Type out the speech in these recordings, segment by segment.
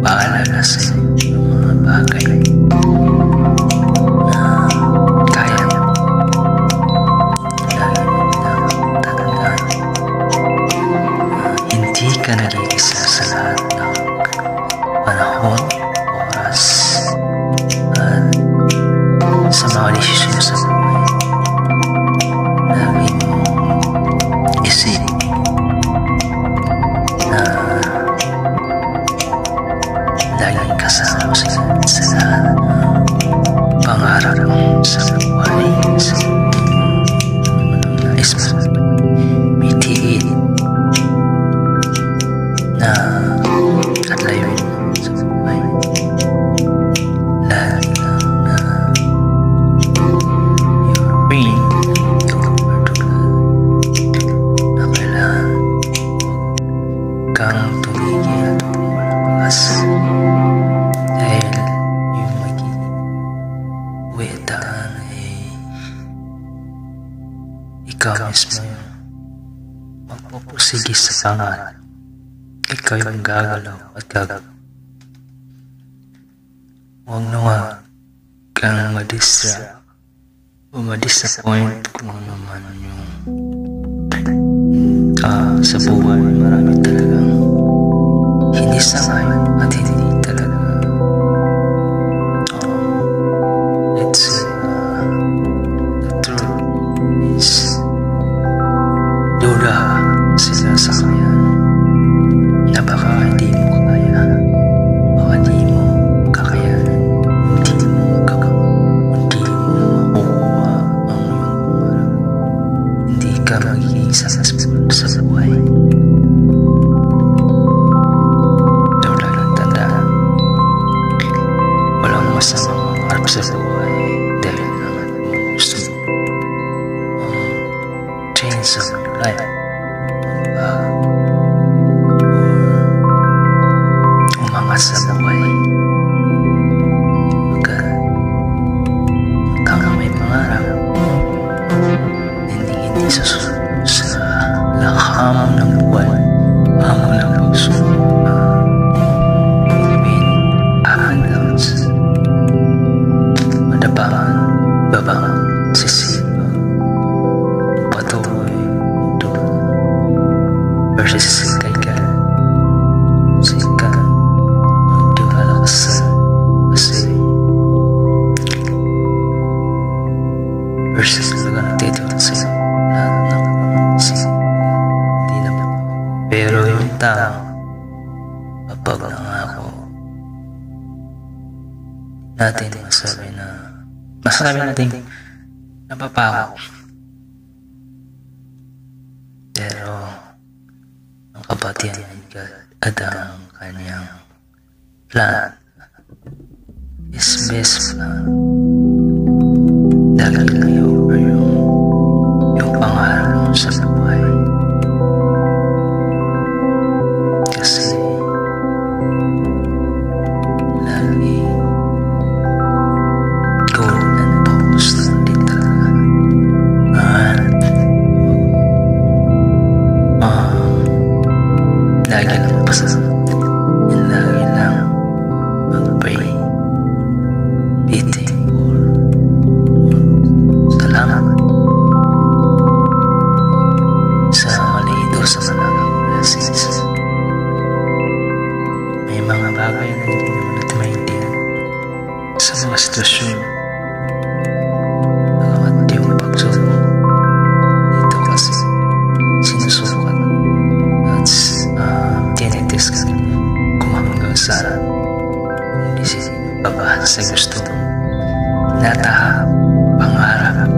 paalala sa iyo ng mga bagay na kaya lagi mo na tatandaan na hindi ka nag-iisa sa lahat ng panahon, oras, at sa mga desisyon sa buhay. Lagi mo isip na laging kasama sa lahat ng pangarap mo sa buhay, sa nais mo mitiin na at layuin mo sa buhay. Lagi lang na your brain na kailangan kang tumigil at malakas dahil yung maging wetaan ay ikaw mismo yung magpupursige sa pangarap. Ikaw yung gagalaw at gagalaw. Huwag naman kang ma-distract o ma-disappoint kung ano man yung sa buhay. Marami talagang hindi sangayon at hindi talaga let's say the truth is duda sila sa kaya na baka hindi mo kaya, baka hindi mo kakayanan, hindi mo magagawa, hindi mo makukuha ang iyong pangarap, hindi ka magiging successful sa buhay. Pero laging tandaan, walang masamang mangarap sa buhay dahil naman mo gusto mo change of your life. Umangat sa buhay pagkat tama may pangarap, hindi susunod sa hamon ng buwan, hamon ng puso, ahan lang sa madabangan, babangan, sisipag, patuloy, doon versus kay God. Sika, magtiwala ka sa kasi versus talaga nagtitiwala sa'yo lahat ng hindi naman. Pero yung tao kapag nangako natin masasabi natin napapako, pero ang kabatihan at ang kanyang plan is best plan. Dahil lang yung pangarap mo sa buhay. Kasi lagi goal and focus lang din talaga. Lagi lang pasasalamat. Lagi lang mag-pray, eating, or salamat sa maliit o sa malaking blessings. May mga bagay na hindi naman natin maintindihan sa mga sitwasyon. Bagamat yung pagsubok dito kasi sinusukat at tinitest ka kung hanggang saan hindi ba sa gusto mong tinatahak pangarap.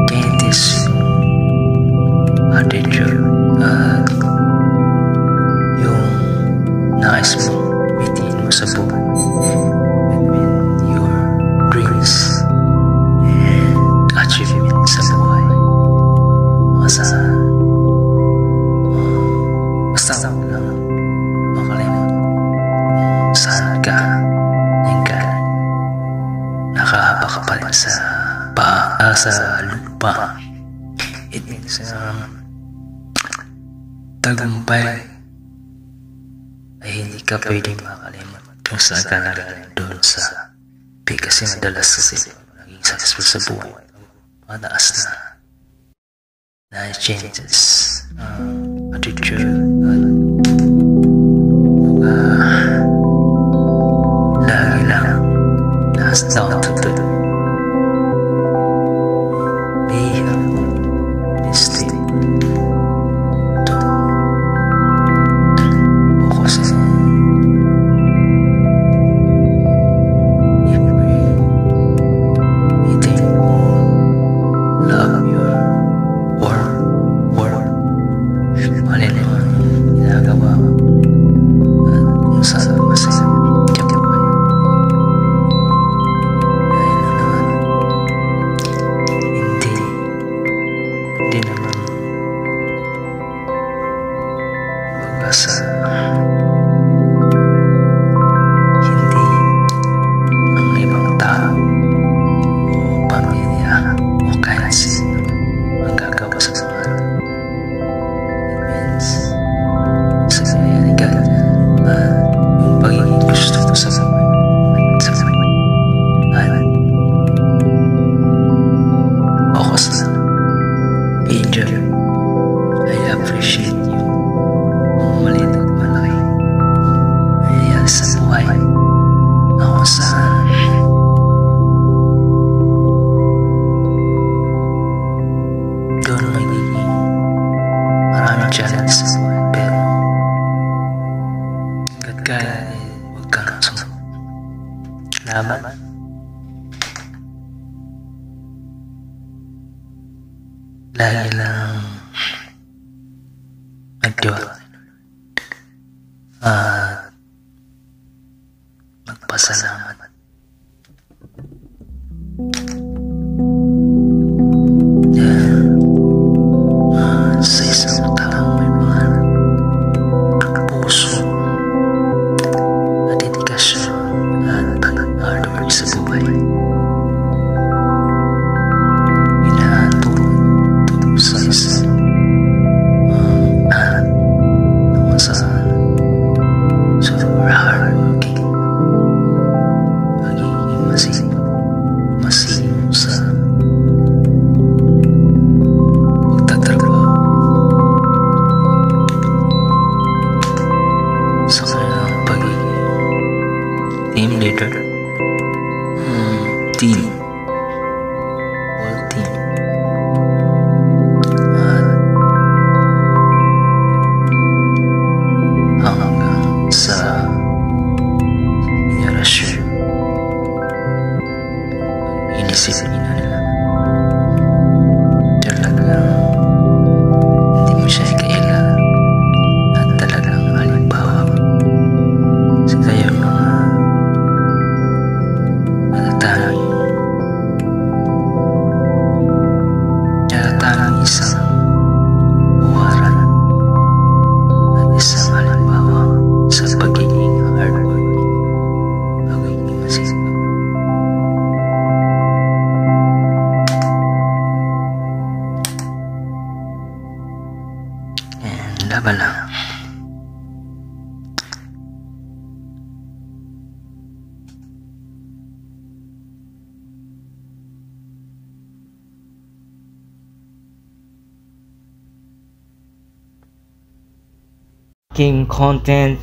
Tinitest yung attitude at yung nais mong bitiin mo sa buhay between your dreams and achievement sa buhay. Basta lang makalimot kung saan ka nanggaling. Nakahaba ka pa rin sa lupa. It means tagumpay ay hindi ka pwedeng makalimot kung saan ka nagaling doon sa kasi madalas kasi naging successful sa buhay, mataas na changes attitude at lagi lang last down to the may have mistake to focus if we eating love your work alin ang ginagawa at kung saan masaya hindi naman magasa hindi ang ibang tao o pamilya o kahit sino ang gagawa sa buhay. It means sa kaya ni God yung pagiging gusto ko sa buhay at focus lang. Angel, I appreciate you. Kung maliit at malaki, nangyayari sa buhay na kung saan doon magiging maraming challenge sa buhay, pero hanggat kaya huwag kang sumunod. Laban. Lagi lang magdiwala at magpasalamat. Sa isang taong may pangarap, puso at dedikasyon at hard work sa buhay, sa isang anak na kung saan super hardworking, pagiging masinong sa pagtatrabaho sa kanyang pagiging team leader, team sa inerasyon, inisipin nila talagang hindi mo siya kailangan at talagang halimbawa sa kayong mga natatanging isang buwaran at isang halimbawa sa pagiging hardworking, pagiging masipag. And laban lang. Content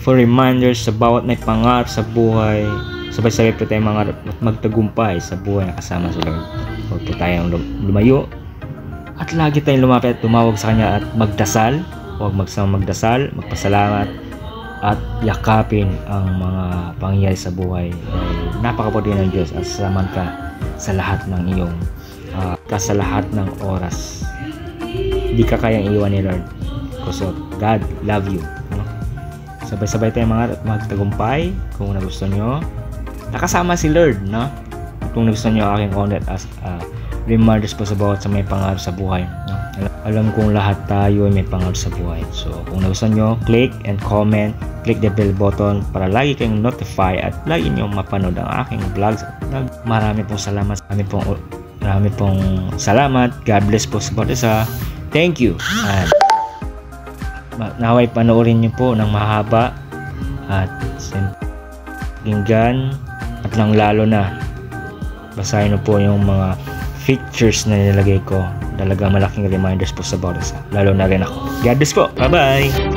for reminders sa bawat may pangarap sa buhay. Sabay-sabay po tayong mangarap at magtagumpay sa buhay na kasama sa Lord. Huwag po tayong lumayo at lagi tayong lumapit at tumawag sa Kanya at magdasal. Huwag magdasal, magpasalamat at yakapin ang mga pangyayari sa buhay. Napakabuti ng Diyos at salamat ka sa lahat ng iyong sa lahat ng oras. Hindi ka kayang iwan ni Lord. So, God love you. Sabay-sabay tayong mga magtagumpay. Kung nagustuhan nyo, nakasama si Lord, no? Kung nagustuhan nyo aking content as reminders po sa bawat sa may pangarap sa buhay, no? Alam kong lahat tayo may pangarap sa buhay. So, kung nagustuhan nyo, click and comment, click the bell button para lagi kayong notify at lagi nyo mapanood ang aking vlogs. Marami pong salamat. Marami pong salamat. God bless po sa bawat isa. Thank you. And naway panoorin nyo po ng mahaba at pakinggan at lang lalo na basahin po yung mga features na nilagay ko. Talagang malaking reminders po sa bawat isa, lalo na rin ako. God bless po. Bye bye.